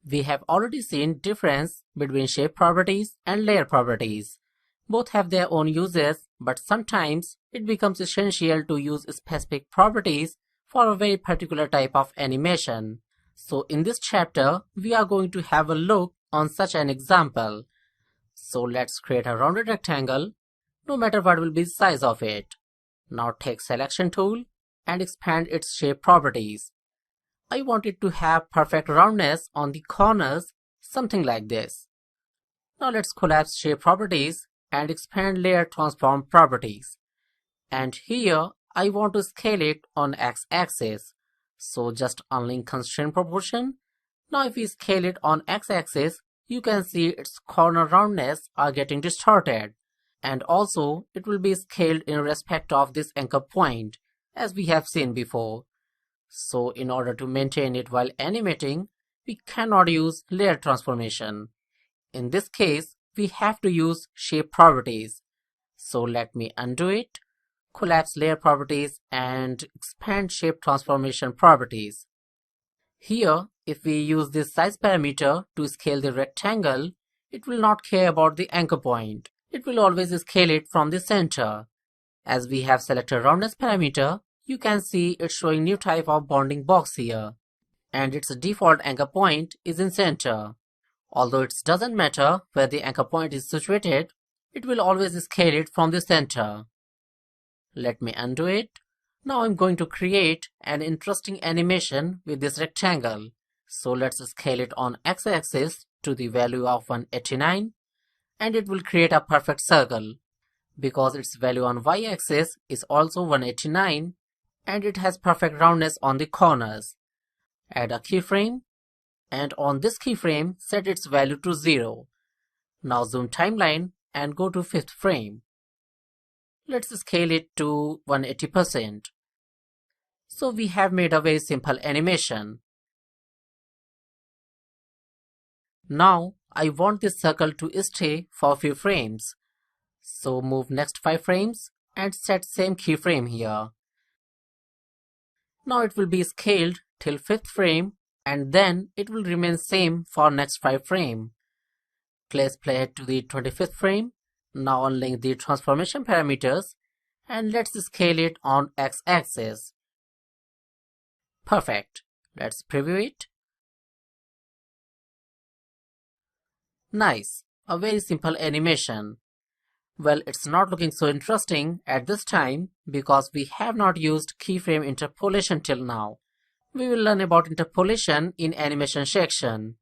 We have already seen difference between shape properties and layer properties. Both have their own uses, but sometimes it becomes essential to use specific properties for a very particular type of animation. So in this chapter, we are going to have a look on such an example. So let's create a rounded rectangle, no matter what will be the size of it. Now take selection tool and expand its shape properties. I want it to have perfect roundness on the corners, something like this. Now let's collapse shape properties and expand layer transform properties. And here I want to scale it on x-axis. So just unlink constraint proportion. Now if we scale it on x-axis, you can see its corner roundness are getting distorted. And also it will be scaled in respect of this anchor point, as we have seen before. So in order to maintain it while animating, we cannot use layer transformation. In this case, we have to use shape properties. So let me undo it, collapse layer properties and expand shape transformation properties. Here, if we use this size parameter to scale the rectangle, it will not care about the anchor point. It will always scale it from the center. As we have selected roundness parameter, you can see it's showing new type of bounding box here. And its default anchor point is in center. Although it doesn't matter where the anchor point is situated, it will always scale it from the center. Let me undo it. Now I'm going to create an interesting animation with this rectangle. So let's scale it on x-axis to the value of 189 and it will create a perfect circle. Because its value on y-axis is also 189 and it has perfect roundness on the corners. Add a keyframe and on this keyframe set its value to 0. Now zoom timeline and go to 5th frame. Let's scale it to 180%. So we have made a very simple animation. Now I want this circle to stay for a few frames. So move next 5 frames and set same keyframe here. Now it will be scaled till 5th frame and then it will remain same for next 5 frame. Place playhead to the 25th frame. Now unlink the transformation parameters and let's scale it on x-axis. Perfect. Let's preview it. Nice. A very simple animation. Well, it's not looking so interesting at this time because we have not used keyframe interpolation till now. We will learn about interpolation in animation section.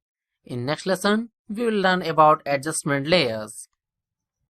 In next lesson, we will learn about adjustment layers.